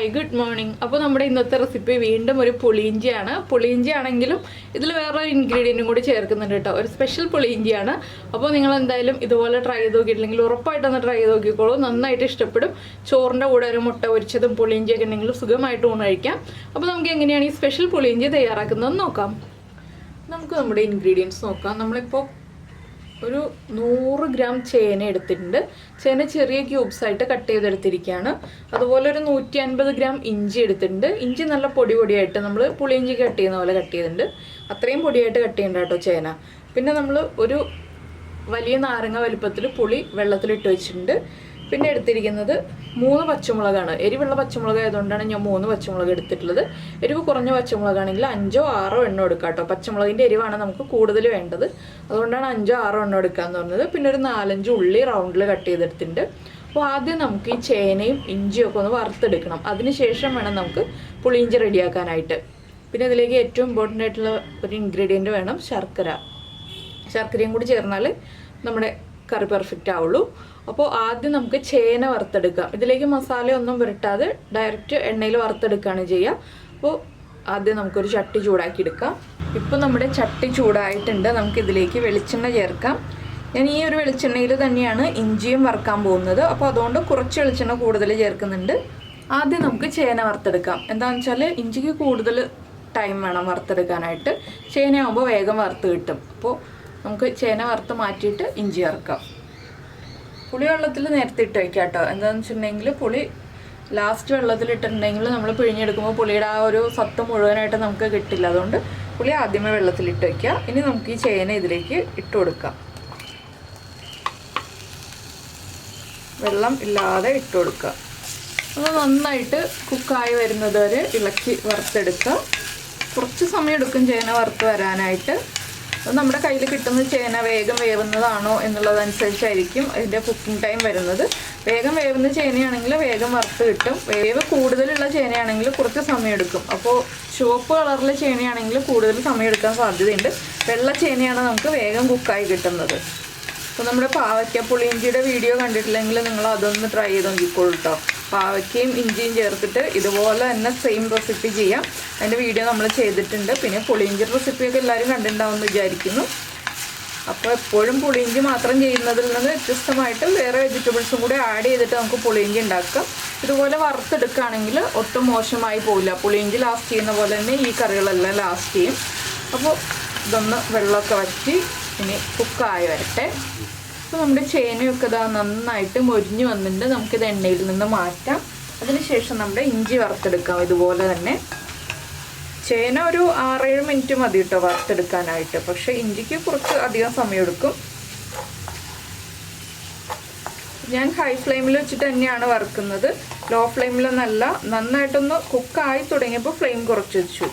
Hi good morning. അപ്പോൾ നമ്മുടെ ഇന്നത്തെ റെസിപ്പി വീണ്ടും ഒരു പുളിയിഞ്ചിയാണ്. പുളിയിഞ്ചി ആണെങ്കിലും ഇതിൽ വേറൊരു ഇൻഗ്രീഡിയൻറ്റും കൂടി ചേർക്കുന്നുണ്ട് കേട്ടോ. ഒരു സ്പെഷ്യൽ പുളിയിഞ്ചിയാണ്. അപ്പോൾ നിങ്ങൾ എന്തായാലും ഇതുപോലെ ട്രൈ ചെയ്ത് നോക്കിയിട്ടില്ലെങ്കിൽ ഉറപ്പായിട്ടൊന്ന് ട്രൈ ചെയ്ത് നോക്കിക്കോളൂ. നന്നായിട്ട് ഇഷ്ടപ്പെടും. ചോറിൻ്റെ കൂടെ ഒരു മുട്ട പൊരിച്ചതും പുളിയിഞ്ചിയൊക്കെ ഉണ്ടെങ്കിലും സുഖമായിട്ട് ഊണ് കഴിക്കാം. അപ്പോൾ നമുക്ക് എങ്ങനെയാണ് ഈ സ്പെഷ്യൽ പുളിയിഞ്ചി തയ്യാറാക്കുന്നതെന്ന് നോക്കാം. നമുക്ക് നമ്മുടെ ഇൻഗ്രീഡിയൻസ് നോക്കാം. നമ്മളിപ്പോൾ ഒരു 100 ഗ്രാം ചേന എടുത്തിട്ടുണ്ട്. ചേന ചെറിയ ക്യൂബ്സ് ആയിട്ട് കട്ട് ചെയ്തെടുത്തിരിക്കുകയാണ്. അതുപോലെ ഒരു 150 ഗ്രാം ഇഞ്ചി എടുത്തിട്ടുണ്ട്. ഇഞ്ചി നല്ല പൊടിയായിട്ട് നമ്മൾ പുളിയിഞ്ചി കട്ട് ചെയ്യുന്ന പോലെ കട്ട് ചെയ്തിട്ടുണ്ട്. അത്രയും പൊടിയായിട്ട് കട്ട് ചെയ്യണ്ട കേട്ടോ ചേന. പിന്നെ നമ്മൾ ഒരു വലിയ നാരങ്ങ വലുപ്പത്തിൽ പുളി വെള്ളത്തിലിട്ട് വെച്ചിട്ടുണ്ട്. പിന്നെ എടുത്തിരിക്കുന്നത് 3 പച്ചമുളകാണ്. എരിവുള്ള പച്ചമുളക് ആയതുകൊണ്ടാണ് ഞാൻ 3 പച്ചമുളക് എടുത്തിട്ടുള്ളത്. എരിവ് കുറഞ്ഞ പച്ചമുളകാണെങ്കിൽ 5ഓ 6ഓ എണ്ണം എടുക്കാം കേട്ടോ. പച്ചമുളകിൻ്റെ എരിവാണ് നമുക്ക് കൂടുതൽ വേണ്ടത്, അതുകൊണ്ടാണ് 5ഓ 6ഓ എണ്ണം എടുക്കാമെന്ന് പറഞ്ഞത്. പിന്നെ ഒരു 4-5 ഉള്ളി റൗണ്ടിൽ കട്ട് ചെയ്തെടുത്തിട്ടുണ്ട്. അപ്പോൾ ആദ്യം നമുക്ക് ഈ ചേനയും ഇഞ്ചിയും ഒക്കെ ഒന്ന് വറുത്തെടുക്കണം. അതിനുശേഷം വേണം നമുക്ക് പുളിയിഞ്ചി റെഡിയാക്കാനായിട്ട്. പിന്നെ ഇതിലേക്ക് ഏറ്റവും ഇമ്പോർട്ടൻ്റ് ആയിട്ടുള്ള ഒരു ഇൻഗ്രീഡിയൻറ്റ് വേണം, ശർക്കരയും കൂടി ചേർന്നാൽ നമ്മുടെ കറി പെർഫെക്റ്റ് ആവുള്ളൂ. അപ്പോൾ ആദ്യം നമുക്ക് ചേന വറുത്തെടുക്കാം. ഇതിലേക്ക് മസാലയൊന്നും പുരട്ടാതെ ഡയറക്റ്റ് എണ്ണയിൽ വറുത്തെടുക്കുകയാണ് ചെയ്യുക. അപ്പോൾ ആദ്യം നമുക്കൊരു ചട്ടി ചൂടാക്കി എടുക്കാം. ഇപ്പോൾ നമ്മുടെ ചട്ടി ചൂടായിട്ടുണ്ട്. നമുക്കിതിലേക്ക് വെളിച്ചെണ്ണ ചേർക്കാം. ഞാൻ ഈ ഒരു വെളിച്ചെണ്ണയിൽ തന്നെയാണ് ഇഞ്ചിയും വറുക്കാൻ പോകുന്നത്. അപ്പോൾ അതുകൊണ്ട് കുറച്ച് വെളിച്ചെണ്ണ കൂടുതൽ ചേർക്കുന്നുണ്ട്. ആദ്യം നമുക്ക് ചേന വറുത്തെടുക്കാം. എന്താണെന്ന് വെച്ചാൽ ഇഞ്ചിക്ക് കൂടുതൽ ടൈം വേണം വറുത്തെടുക്കാനായിട്ട്. ചേനയാകുമ്പോൾ വേഗം വറുത്ത് കിട്ടും. അപ്പോൾ നമുക്ക് ചേന വറുത്ത് മാറ്റിയിട്ട് ഇഞ്ചി ചേർക്കാം. പുളി വെള്ളത്തിൽ നേരത്തെ ഇട്ട് വയ്ക്കാം കേട്ടോ. എന്താണെന്ന് വെച്ചിട്ടുണ്ടെങ്കിൽ പുളി ലാസ്റ്റ് വെള്ളത്തിലിട്ടിട്ടുണ്ടെങ്കിൽ നമ്മൾ പിഴിഞ്ഞെടുക്കുമ്പോൾ പുളിയുടെ ആ ഒരു സത്ത് മുഴുവനായിട്ട് നമുക്ക് കിട്ടില്ല. അതുകൊണ്ട് പുളി ആദ്യമേ വെള്ളത്തിലിട്ട് വയ്ക്കുക. ഇനി നമുക്ക് ഈ ചേന ഇതിലേക്ക് ഇട്ട് കൊടുക്കാം. വെള്ളം ഇല്ലാതെ ഇട്ട് കൊടുക്കുക. അത് നന്നായിട്ട് കുക്കായി വരുന്നത് വരെ ഇളക്കി വറുത്തെടുക്കുക. കുറച്ച് സമയം എടുക്കും ചേന വറുത്ത് വരാനായിട്ട്. അത് നമ്മുടെ കയ്യിൽ കിട്ടുന്ന ചേന വേഗം വേവുന്നതാണോ എന്നുള്ളതനുസരിച്ചായിരിക്കും അതിൻ്റെ കുക്കിംഗ് ടൈം വരുന്നത്. വേഗം വേവുന്ന ചേനയാണെങ്കിൽ വേഗം വറുത്ത് കിട്ടും. വേവ് കൂടുതലുള്ള ചേനയാണെങ്കിൽ കുറച്ച് സമയം എടുക്കും. അപ്പോൾ ചുവപ്പ് കളറിലെ ചേനയാണെങ്കിൽ കൂടുതൽ സമയം എടുക്കാൻ സാധ്യതയുണ്ട്. വെള്ള ചേനയാണ് നമുക്ക് വേഗം കുക്കായി കിട്ടുന്നത്. അപ്പോൾ നമ്മുടെ പാവയ്ക്ക പുളിയിഞ്ചിയുടെ വീഡിയോ കണ്ടിട്ടില്ലെങ്കിൽ നിങ്ങൾ അതൊന്ന് ട്രൈ ചെയ്ത് നോക്കിക്കോളൂ കേട്ടോ. പാവയ്ക്കയും ഇഞ്ചിയും ചേർത്തിട്ട് ഇതുപോലെ തന്നെ സെയിം റെസിപ്പി ചെയ്യാം. അതിൻ്റെ വീഡിയോ നമ്മൾ ചെയ്തിട്ടുണ്ട്. പിന്നെ പുളിയിഞ്ചി റെസിപ്പിയൊക്കെ എല്ലാവരും കണ്ടിട്ടുണ്ടാവുമെന്ന് വിചാരിക്കുന്നു. അപ്പോൾ എപ്പോഴും പുളിയിഞ്ചി മാത്രം ചെയ്യുന്നതിൽ നിന്ന് വ്യത്യസ്തമായിട്ട് വേറെ വെജിറ്റബിൾസും കൂടി ആഡ് ചെയ്തിട്ട് നമുക്ക് പുളിയിഞ്ചി ഉണ്ടാക്കാം. ഇതുപോലെ വറുത്തെടുക്കുകയാണെങ്കിൽ ഒട്ടും മോശമായി പോവില്ല. പുളിയിഞ്ചി ലാസ്റ്റ് ചെയ്യുന്ന പോലെ തന്നെ ഈ കറികളെല്ലാം ലാസ്റ്റ് ചെയ്യും. അപ്പോൾ ഇതൊന്ന് വെള്ളമൊക്കെ വറ്റി ഇനി കുക്കായി വരട്ടെ. അപ്പോൾ നമ്മുടെ ചേനയൊക്കെ ഇതാ നന്നായിട്ട് മൊരിഞ്ഞ് വന്നിട്ടുണ്ട്. നമുക്കിത് എണ്ണയിൽ നിന്ന് മാറ്റാം. അതിനുശേഷം നമ്മുടെ ഇഞ്ചി വറുത്തെടുക്കാം. ഇതുപോലെ തന്നെ ചേന ഒരു 6-7 മിനിറ്റ് മതി കേട്ടോ വറുത്തെടുക്കാനായിട്ട്. പക്ഷേ ഇഞ്ചിക്ക് കുറച്ച് അധികം സമയം എടുക്കും. ഞാൻ ഹൈ ഫ്ലെയിമിൽ വെച്ചിട്ട് തന്നെയാണ് വറുക്കുന്നത്. ലോ ഫ്ലെയിമിലൊന്നല്ല. നന്നായിട്ടൊന്ന് കുക്കായി തുടങ്ങിയപ്പോൾ ഫ്ലെയിം കുറച്ച് വെച്ചു.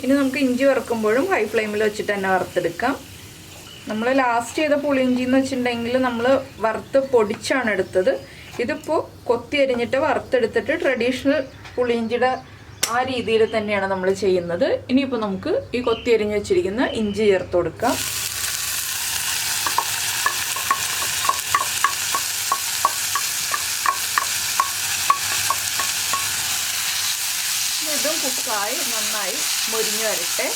ഇനി നമുക്ക് ഇഞ്ചി വറുക്കുമ്പോഴും ഹൈ ഫ്ലെയിമിൽ വെച്ചിട്ട് തന്നെ വറുത്തെടുക്കാം. നമ്മൾ ലാസ്റ്റ് ചെയ്ത പുളിയിഞ്ചി എന്ന് വെച്ചിട്ടുണ്ടെങ്കിൽ നമ്മൾ വറുത്ത് പൊടിച്ചാണ് എടുത്തത്. ഇതിപ്പോൾ കൊത്തി അരിഞ്ഞിട്ട് വറുത്തെടുത്തിട്ട് ട്രഡീഷണൽ പുളിയിഞ്ചിയുടെ ആ രീതിയിൽ തന്നെയാണ് നമ്മൾ ചെയ്യുന്നത്. ഇനിയിപ്പോൾ നമുക്ക് ഈ കൊത്തി അരിഞ്ഞ് വെച്ചിരിക്കുന്ന ഇഞ്ചി ചേർത്ത് കൊടുക്കാം. ഇതും കുക്കായി നന്നായി മൊരിഞ്ഞ് വരട്ടെ.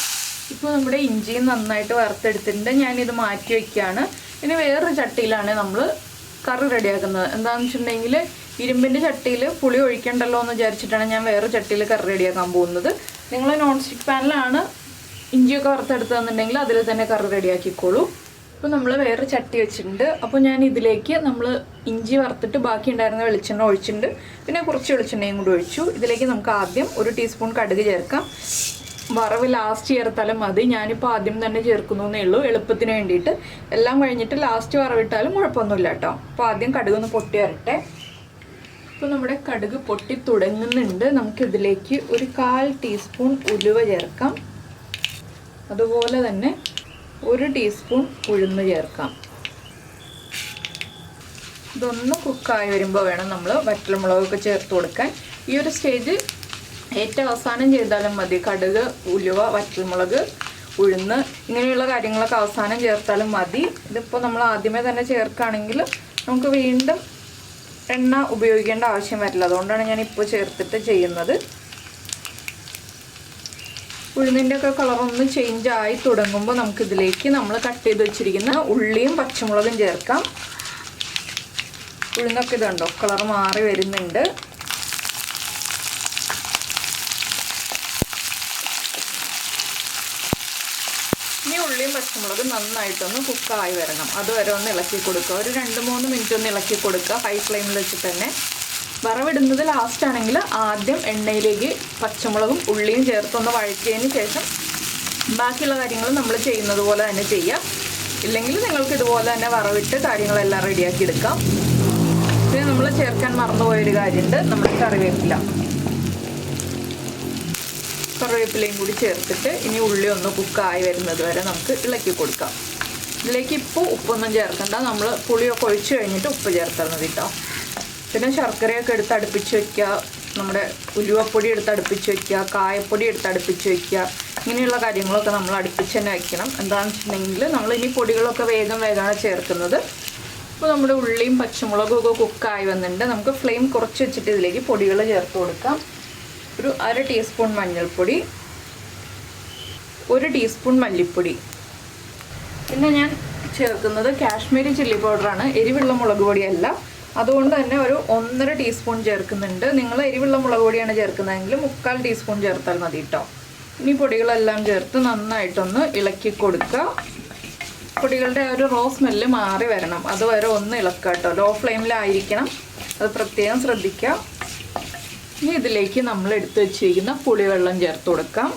ഇപ്പോൾ നമ്മുടെ ഇഞ്ചിയും നന്നായിട്ട് വറുത്തെടുത്തിട്ടുണ്ട്. ഞാനിത് മാറ്റി വയ്ക്കുകയാണ്. ഇനി വേറൊരു ചട്ടിയിലാണ് നമ്മൾ കറി റെഡിയാക്കുന്നത്. എന്താണെന്ന് വെച്ചിട്ടുണ്ടെങ്കിൽ ഇരുമ്പിൻ്റെ ചട്ടിയിൽ പുളി ഒഴിക്കണ്ടല്ലോ എന്ന് വിചാരിച്ചിട്ടാണ് ഞാൻ വേറെ ചട്ടിയിൽ കറി റെഡിയാക്കാൻ പോകുന്നത്. നിങ്ങൾ നോൺ സ്റ്റിക്ക് പാനിലാണ് ഇഞ്ചിയൊക്കെ വറുത്തെടുത്തതെന്നുണ്ടെങ്കിൽ അതിൽ തന്നെ കറി റെഡിയാക്കിക്കോളൂ. ഇപ്പോൾ നമ്മൾ വേറെ ചട്ടി വെച്ചിട്ടുണ്ട്. അപ്പോൾ ഞാൻ ഇതിലേക്ക് നമ്മൾ ഇഞ്ചി വറുത്തിട്ട് ബാക്കി ഉണ്ടായിരുന്ന വെളിച്ചെണ്ണ ഒഴിച്ചിട്ടുണ്ട്. പിന്നെ കുറച്ച് വെളിച്ചെണ്ണയും കൂടി ഒഴിച്ചു. ഇതിലേക്ക് നമുക്ക് ആദ്യം 1 ടീസ്പൂൺ കടുക് ചേർക്കാം. വറവ് ലാസ്റ്റ് ചേർത്താലും മതി. ഞാനിപ്പോൾ ആദ്യം തന്നെ ചേർക്കുന്നേ ഉള്ളൂ എളുപ്പത്തിന് വേണ്ടിയിട്ട്. എല്ലാം കഴിഞ്ഞിട്ട് ലാസ്റ്റ് വറവിട്ടാലും കുഴപ്പമൊന്നുമില്ല കേട്ടോ. അപ്പോൾ ആദ്യം കടുകൊന്ന് പൊട്ടി വരട്ടെ. ഇപ്പോൾ നമ്മുടെ കടുക് പൊട്ടി തുടങ്ങുന്നുണ്ട്. നമുക്കിതിലേക്ക് ഒരു 1/4 ടീസ്പൂൺ ഉലുവ ചേർക്കാം. അതുപോലെ തന്നെ 1 ടീസ്പൂൺ ഉഴുന്ന് ചേർക്കാം. ഇതൊന്ന് കുക്കായി വരുമ്പോൾ വേണം നമ്മൾ വറ്റൽമുളകൊക്കെ ചേർത്ത് കൊടുക്കാൻ. ഈ ഒരു സ്റ്റേജ് ഏറ്റവും അവസാനം ചെയ്താലും മതി. കടുക്, ഉലുവ, വറ്റൽമുളക്, ഉഴുന്ന് ഇങ്ങനെയുള്ള കാര്യങ്ങളൊക്കെ അവസാനം ചേർത്താലും മതി. ഇതിപ്പോൾ നമ്മൾ ആദ്യമേ തന്നെ ചേർക്കുകയാണെങ്കിൽ നമുക്ക് വീണ്ടും എണ്ണ ഉപയോഗിക്കേണ്ട ആവശ്യം വരില്ല. അതുകൊണ്ടാണ് ഞാൻ ഇപ്പോൾ ചേർത്തിട്ട് ചെയ്യുന്നത്. ഉഴുന്നിൻ്റെ ഒക്കെ കളറൊന്ന് ചേഞ്ച് ആയി തുടങ്ങുമ്പോൾ നമുക്കിതിലേക്ക് നമ്മൾ കട്ട് ചെയ്ത് വെച്ചിരിക്കുന്ന ഉള്ളിയും പച്ചമുളകും ചേർക്കാം. ഉഴുന്നൊക്കെ ഇതുണ്ടോ കളർ മാറി വരുന്നുണ്ട്. ഇനി ഉള്ളിയും പച്ചമുളകും നന്നായിട്ടൊന്ന് കുക്കായി വരണം. അതുവരെ ഒന്ന് ഇളക്കി കൊടുക്കുക. ഒരു 2-3 മിനിറ്റ് ഒന്ന് ഇളക്കി കൊടുക്കുക ഹൈ ഫ്ലെയിമിൽ വെച്ച് തന്നെ. വറവിടുന്നത് ലാസ്റ്റ് ആണെങ്കിൽ ആദ്യം എണ്ണയിലേക്ക് പച്ചമുളകും ഉള്ളിയും ചേർത്തൊന്ന് വഴറ്റിയതിന് ശേഷം ബാക്കിയുള്ള കാര്യങ്ങൾ നമ്മൾ ചെയ്യുന്നത് പോലെ തന്നെ ചെയ്യാം. ഇല്ലെങ്കിൽ നിങ്ങൾക്ക് ഇതുപോലെ തന്നെ വറവിട്ട് കാര്യങ്ങളെല്ലാം റെഡിയാക്കി എടുക്കാം. പിന്നെ നമ്മൾ ചേർക്കാൻ മറന്നുപോയൊരു കാര്യമുണ്ട്, നമ്മുടെ കറിവേപ്പിലയും കൂടി ചേർത്തിട്ട് ഇനി ഉള്ളി ഒന്ന് കുക്കായി വരുന്നത് വരെ നമുക്ക് ഇളക്കി കൊടുക്കാം. ഇതിലേക്ക് ഇപ്പോൾ ഉപ്പൊന്നും ചേർക്കണ്ട, നമ്മൾ പുളിയൊക്കെ ഒഴിച്ച് കഴിഞ്ഞിട്ട് ഉപ്പ് ചേർത്താൽ മതി കേട്ടോ. പിന്നെ ശർക്കരയൊക്കെ എടുത്ത് അടുപ്പിച്ച് വയ്ക്കുക, നമ്മുടെ ഉലുവപ്പൊടി എടുത്ത് അടുപ്പിച്ച് വയ്ക്കുക, കായപ്പൊടി എടുത്ത് അടുപ്പിച്ച് വയ്ക്കുക. ഇങ്ങനെയുള്ള കാര്യങ്ങളൊക്കെ നമ്മൾ അടുപ്പിച്ച് തന്നെ വയ്ക്കണം. എന്താണെന്ന് വെച്ചിട്ടുണ്ടെങ്കിൽ നമ്മൾ ഇനി പൊടികളൊക്കെ വേഗമാണ് ചേർക്കുന്നത്. അപ്പോൾ നമ്മുടെ ഉള്ളിയും പച്ചമുളകും ഒക്കെ കുക്കായി വന്നിട്ടുണ്ട്. നമുക്ക് ഫ്ലെയിം കുറച്ച് വെച്ചിട്ട് ഇതിലേക്ക് പൊടികൾ ചേർത്ത് കൊടുക്കാം. ഒരു 1/2 ടീസ്പൂൺ മഞ്ഞൾപ്പൊടി, 1 ടീസ്പൂൺ മല്ലിപ്പൊടി. പിന്നെ ഞാൻ ചേർക്കുന്നത് കാശ്മീരി ചില്ലി പൗഡറാണ്, എരിവുള്ള മുളക് പൊടിയല്ല. അതുകൊണ്ട് തന്നെ ഒരു 1.5 ടീസ്പൂൺ ചേർക്കുന്നുണ്ട്. നിങ്ങൾ എരിവുള്ള മുളക് പൊടിയാണ് ചേർക്കുന്നതെങ്കിൽ 3/4 ടീസ്പൂൺ ചേർത്താൽ മതി കേട്ടോ. ഇനി പൊടികളെല്ലാം ചേർത്ത് നന്നായിട്ടൊന്ന് ഇളക്കി കൊടുക്കുക. പൊടികളുടെ ഒരു റോ സ്മെല്ല് മാറി വരണം, അതുവരെ ഒന്ന് ഇളക്കുക കേട്ടോ. ലോ ഫ്ലെയിമിലായിരിക്കണം, അത് പ്രത്യേകം ശ്രദ്ധിക്കുക. ഇനി ഇതിലേക്ക് നമ്മൾ എടുത്തു വെച്ചിരിക്കുന്ന പുളിവെള്ളം ചേർത്ത് കൊടുക്കാം.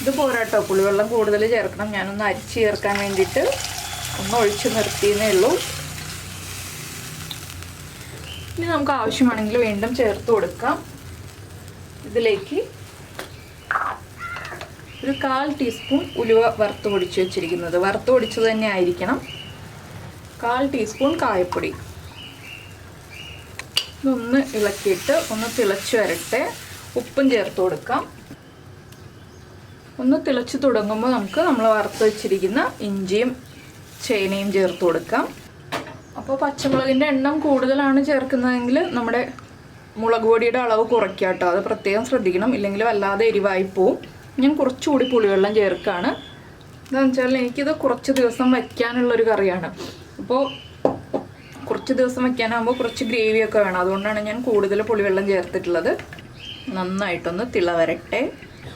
ഇത് പോരാട്ടോ, പുളിവെള്ളം കൂടുതൽ ചേർക്കണം. ഞാനൊന്ന് അരിച്ച് ചേർക്കാൻ വേണ്ടിയിട്ട് ഒന്ന് ഒഴിച്ച് നിർത്തിയെന്നേ ഉള്ളൂ. ഇനി നമുക്ക് ആവശ്യമാണെങ്കിൽ വീണ്ടും ചേർത്ത് കൊടുക്കാം. ഇതിലേക്ക് ഒരു 1/4 ടീസ്പൂൺ ഉലുവ വറുത്ത് പൊടിച്ച് വെച്ചിരിക്കുന്നത്, വറുത്ത് പൊടിച്ചത് തന്നെ ആയിരിക്കണം. 1/4 ടീസ്പൂൺ കായപ്പൊടി. ഇതൊന്ന് ഇളക്കിയിട്ട് ഒന്ന് തിളച്ച് വരട്ടെ. ഉപ്പും ചേർത്ത് കൊടുക്കാം. ഒന്ന് തിളച്ച് തുടങ്ങുമ്പോൾ നമുക്ക് നമ്മൾ വറുത്ത് വെച്ചിരിക്കുന്ന ഇഞ്ചിയും ചേനയും ചേർത്ത് കൊടുക്കാം. അപ്പോൾ പച്ചമുളകിൻ്റെ എണ്ണം കൂടുതലാണ് ചേർക്കുന്നതെങ്കിൽ നമ്മുടെ മുളക് പൊടിയുടെ അളവ് കുറയ്ക്കുക കേട്ടോ. അത് പ്രത്യേകം ശ്രദ്ധിക്കണം, ഇല്ലെങ്കിൽ വല്ലാതെ എരിവായി പോവും. ഞാൻ കുറച്ചുകൂടി പുളിവെള്ളം ചേർക്കുകയാണ്. എന്താണെന്ന് വെച്ചാൽ എനിക്കിത് കുറച്ച് ദിവസം വയ്ക്കാനുള്ളൊരു കറിയാണ്. അപ്പോൾ കുറച്ച് ദിവസം വയ്ക്കാനാകുമ്പോൾ കുറച്ച് ഗ്രേവിയൊക്കെ വേണം. അതുകൊണ്ടാണ് ഞാൻ കൂടുതൽ പുളിവെള്ളം ചേർത്തിട്ടുള്ളത്. നന്നായിട്ടൊന്ന് തിള വരട്ടെ.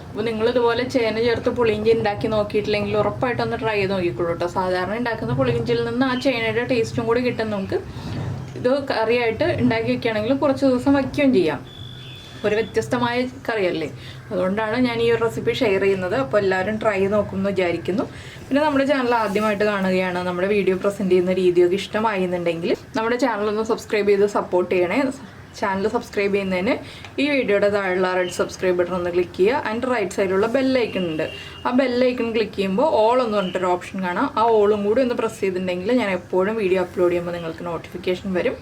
അപ്പോൾ നിങ്ങളിതുപോലെ ചേന ചേർത്ത് പുളിയിഞ്ചി ഉണ്ടാക്കി നോക്കിയിട്ടില്ലെങ്കിൽ ഉറപ്പായിട്ടൊന്ന് ട്രൈ ചെയ്ത് നോക്കിക്കോളൂ കേട്ടോ. സാധാരണ ഉണ്ടാക്കുന്ന പുളിയിഞ്ചിയിൽ നിന്ന് ആ ചേനയുടെ ടേസ്റ്റും കൂടി കിട്ടും നമുക്ക്. ഇത് കറിയായിട്ട് ഉണ്ടാക്കി വയ്ക്കുകയാണെങ്കിൽ കുറച്ച് ദിവസം വയ്ക്കുകയും ചെയ്യാം. ഒരു വ്യത്യസ്തമായ കറിയല്ലേ, അതുകൊണ്ടാണ് ഞാൻ ഈ ഒരു റെസിപ്പി ഷെയർ ചെയ്യുന്നത്. അപ്പോൾ എല്ലാവരും ട്രൈ ചെയ്ത് നോക്കുമെന്ന് വിചാരിക്കുന്നു. പിന്നെ നമ്മുടെ ചാനൽ ആദ്യമായിട്ട് കാണുകയാണ്, നമ്മുടെ വീഡിയോ പ്രസൻറ്റ് ചെയ്യുന്ന രീതിയൊക്കെ ഇഷ്ടമായിരുന്നുണ്ടെങ്കിൽ നമ്മുടെ ചാനലൊന്ന് സബ്സ്ക്രൈബ് ചെയ്ത് സപ്പോർട്ട് ചെയ്യണേ. ചാനൽ സബ്സ്ക്രൈബ് ചെയ്യുന്നതിന് ഈ വീഡിയോയുടെ താഴെയുള്ള റെഡ് സബ്സ്ക്രൈബ് ബട്ടൺ ഒന്ന് ക്ലിക്ക് ചെയ്യുക. അതിൻ്റെ റൈറ്റ് സൈഡിലുള്ള ബെല്ലൈക്കൺ ഉണ്ട്, ആ ബെല്ലൈക്കൺ ക്ലിക്ക് ചെയ്യുമ്പോൾ ഓൾ എന്ന് പറഞ്ഞിട്ടൊരു ഓപ്ഷൻ കാണാം. ആ ഓളും കൂടി ഒന്ന് പ്രസ് ചെയ്തിട്ടുണ്ടെങ്കിൽ ഞാൻ എപ്പോഴും വീഡിയോ അപ്ലോഡ് ചെയ്യുമ്പോൾ നിങ്ങൾക്ക് നോട്ടിഫിക്കേഷൻ വരും.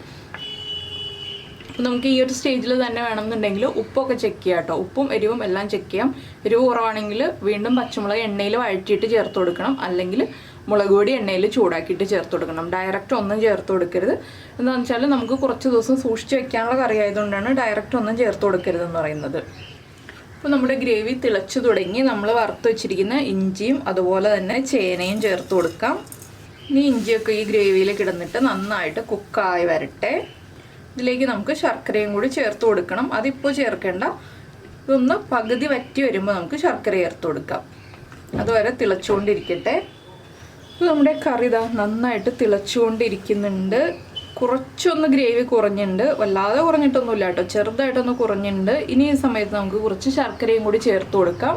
അപ്പോൾ നമുക്ക് ഈ ഒരു സ്റ്റേജിൽ തന്നെ വേണമെന്നുണ്ടെങ്കിൽ ഉപ്പൊക്കെ ചെക്ക് ചെയ്യാം കേട്ടോ. ഉപ്പും എരിവും എല്ലാം ചെക്ക് ചെയ്യാം. എരിവ് കുറവാണെങ്കിൽ വീണ്ടും പച്ചമുളക് എണ്ണയിൽ വഴറ്റിയിട്ട് ചേർത്ത് കൊടുക്കണം, അല്ലെങ്കിൽ മുളക് പൊടി എണ്ണയിൽ ചൂടാക്കിയിട്ട് ചേർത്ത് കൊടുക്കണം. ഡയറക്റ്റ് ഒന്നും ചേർത്ത് കൊടുക്കരുത്. എന്താണെന്ന് വെച്ചാൽ നമുക്ക് കുറച്ച് ദിവസം സൂക്ഷിച്ച് വെക്കാനുള്ള കറി ആയതുകൊണ്ടാണ് ഡയറക്റ്റ് ഒന്നും ചേർത്ത് കൊടുക്കരുതെന്ന് പറയുന്നത്. അപ്പോൾ നമ്മുടെ ഗ്രേവി തിളച്ചു തുടങ്ങി. നമ്മൾ വറുത്ത് വെച്ചിരിക്കുന്ന ഇഞ്ചിയും അതുപോലെ തന്നെ ചേനയും ചേർത്ത് കൊടുക്കാം. ഇനി ഇഞ്ചിയൊക്കെ ഈ ഗ്രേവിയിൽ കിടന്നിട്ട് നന്നായിട്ട് കുക്കായി വരട്ടെ. ഇതിലേക്ക് നമുക്ക് ശർക്കരയും കൂടി ചേർത്ത് കൊടുക്കണം. അതിപ്പോൾ ചേർക്കേണ്ട, ഇതൊന്ന് പകുതി വറ്റി വരുമ്പോൾ നമുക്ക് ശർക്കര ചേർത്ത് കൊടുക്കാം. അതുവരെ തിളച്ചുകൊണ്ടിരിക്കട്ടെ. ഇപ്പോൾ നമ്മുടെ കറി ഇതാ നന്നായിട്ട് തിളച്ചുകൊണ്ടിരിക്കുന്നുണ്ട്. കുറച്ചൊന്ന് ഗ്രേവി കുറഞ്ഞിട്ടുണ്ട്, വല്ലാതെ കുറഞ്ഞിട്ടൊന്നുമില്ല കേട്ടോ, ചെറുതായിട്ടൊന്ന് കുറഞ്ഞിട്ടുണ്ട്. ഇനി ഈ സമയത്ത് നമുക്ക് കുറച്ച് ശർക്കരയും കൂടി ചേർത്ത് കൊടുക്കാം.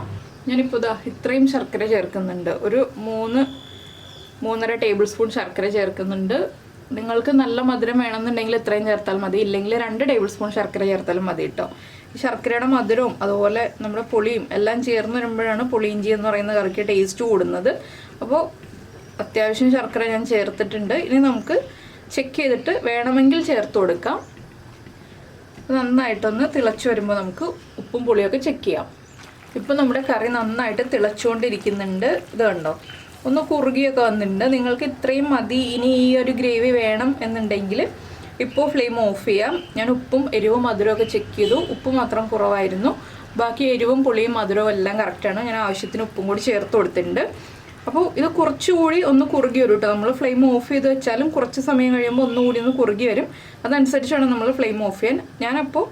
ഞാനിപ്പോൾ ഇതാ ഇത്രയും ശർക്കര ചേർക്കുന്നുണ്ട്. ഒരു 3-3.5 ടേബിൾ സ്പൂൺ ശർക്കര ചേർക്കുന്നുണ്ട്. നിങ്ങൾക്ക് നല്ല മധുരം വേണമെന്നുണ്ടെങ്കിൽ ഇത്രയും ചേർത്താൽ മതി, ഇല്ലെങ്കിൽ 2 ടേബിൾ സ്പൂൺ ശർക്കര ചേർത്താലും മതി കേട്ടോ. ഈ ശർക്കരയുടെ മധുരവും അതുപോലെ നമ്മുടെ പുളിയും എല്ലാം ചേർന്ന് വരുമ്പോഴാണ് പുളിയിഞ്ചി എന്ന് പറയുന്ന കറിക്ക് ടേസ്റ്റ് കൂടുന്നത്. അപ്പോൾ അത്യാവശ്യം ശർക്കര ഞാൻ ചേർത്തിട്ടുണ്ട്. ഇനി നമുക്ക് ചെക്ക് ചെയ്തിട്ട് വേണമെങ്കിൽ ചേർത്ത് കൊടുക്കാം. നന്നായിട്ടൊന്ന് തിളച്ച് വരുമ്പോൾ നമുക്ക് ഉപ്പും പുളിയൊക്കെ ചെക്ക് ചെയ്യാം. ഇപ്പോൾ നമ്മുടെ കറി നന്നായിട്ട് തിളച്ചുകൊണ്ടിരിക്കുന്നുണ്ട്. ഇത് കണ്ടോ, ഒന്ന് കുറുകിയൊക്കെ വന്നിട്ടുണ്ട്. നിങ്ങൾക്ക് ഇത്രയും മതി, ഇനി ഈ ഒരു ഗ്രേവി വേണം എന്നുണ്ടെങ്കിൽ ഇപ്പോൾ ഫ്ലെയിം ഓഫ് ചെയ്യാം. ഞാൻ ഉപ്പും എരിവും മധുരമൊക്കെ ചെക്ക് ചെയ്തു. ഉപ്പ് മാത്രം കുറവായിരുന്നു, ബാക്കി എരിവും പുളിയും മധുരവും എല്ലാം കറക്റ്റാണ്. ഞാൻ ആവശ്യത്തിന് ഉപ്പും കൂടി ചേർത്ത് കൊടുത്തിട്ടുണ്ട്. അപ്പോൾ ഇത് കുറച്ചുകൂടി ഒന്ന് കുറുകി വരും കേട്ടോ. നമ്മൾ ഫ്ലെയിം ഓഫ് ചെയ്ത് വെച്ചാലും കുറച്ച് സമയം കഴിയുമ്പോൾ ഒന്നുകൂടി ഒന്ന് കുറുകി വരും. അതനുസരിച്ചാണ് നമ്മൾ ഫ്ലെയിം ഓഫ് ചെയ്യാൻ. ഞാനപ്പോൾ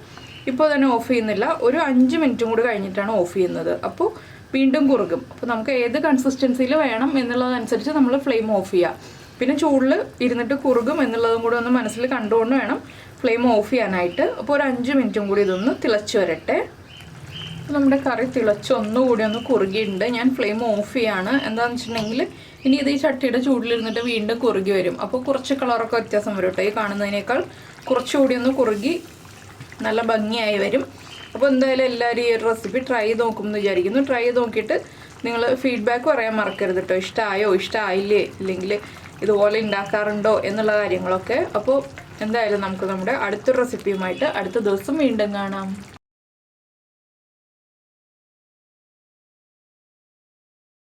ഇപ്പോൾ തന്നെ ഓഫ് ചെയ്യുന്നില്ല, ഒരു 5 മിനിറ്റും കൂടി കഴിഞ്ഞിട്ടാണ് ഓഫ് ചെയ്യുന്നത്. അപ്പോൾ വീണ്ടും കുറുകും. അപ്പോൾ നമുക്ക് ഏത് കൺസിസ്റ്റൻസിയിൽ വേണം എന്നുള്ളതനുസരിച്ച് നമ്മൾ ഫ്ലെയിം ഓഫ് ചെയ്യുക. പിന്നെ ചൂടിൽ ഇരുന്നിട്ട് കുറുകും എന്നുള്ളതും കൂടി ഒന്ന് മനസ്സിൽ കണ്ടുകൊണ്ട് വേണം ഫ്ലെയിം ഓഫ് ചെയ്യാനായിട്ട്. അപ്പോൾ ഒരു 5 മിനിറ്റും കൂടി ഇതൊന്ന് തിളച്ച് വരട്ടെ. നമ്മുടെ കറി തിളച്ച് ഒന്നുകൂടി ഒന്ന് കുറുകിയിട്ടുണ്ട്. ഞാൻ ഫ്ലെയിം ഓഫ് ചെയ്യാണ്. എന്താണെന്ന് വെച്ചിട്ടുണ്ടെങ്കിൽ ഇനി ഇത് ഈ ചട്ടിയുടെ ചൂടിലിരുന്നിട്ട് വീണ്ടും കുറുകി വരും. അപ്പോൾ കുറച്ച് കളറൊക്കെ വ്യത്യാസം വരും കേട്ടോ. ഈ കാണുന്നതിനേക്കാൾ കുറച്ചുകൂടി ഒന്ന് കുറുകി നല്ല ഭംഗിയായി വരും. അപ്പോൾ എന്തായാലും എല്ലാവരും ഈ ഒരു റെസിപ്പി ട്രൈ ചെയ്ത് നോക്കുമെന്ന് വിചാരിക്കുന്നു. ട്രൈ ചെയ്ത് നോക്കിയിട്ട് നിങ്ങൾ ഫീഡ്ബാക്ക് പറയാൻ മറക്കരുത് കേട്ടോ. ഇഷ്ടമായോ, ഇഷ്ടമായില്ലേ, ഇല്ലെങ്കിൽ ഇതുപോലെ ഉണ്ടാക്കാറുണ്ടോ എന്നുള്ള കാര്യങ്ങളൊക്കെ. അപ്പോൾ എന്തായാലും നമുക്ക് നമ്മുടെ അടുത്തൊരു റെസിപ്പിയുമായിട്ട് അടുത്ത ദിവസം വീണ്ടും കാണാം.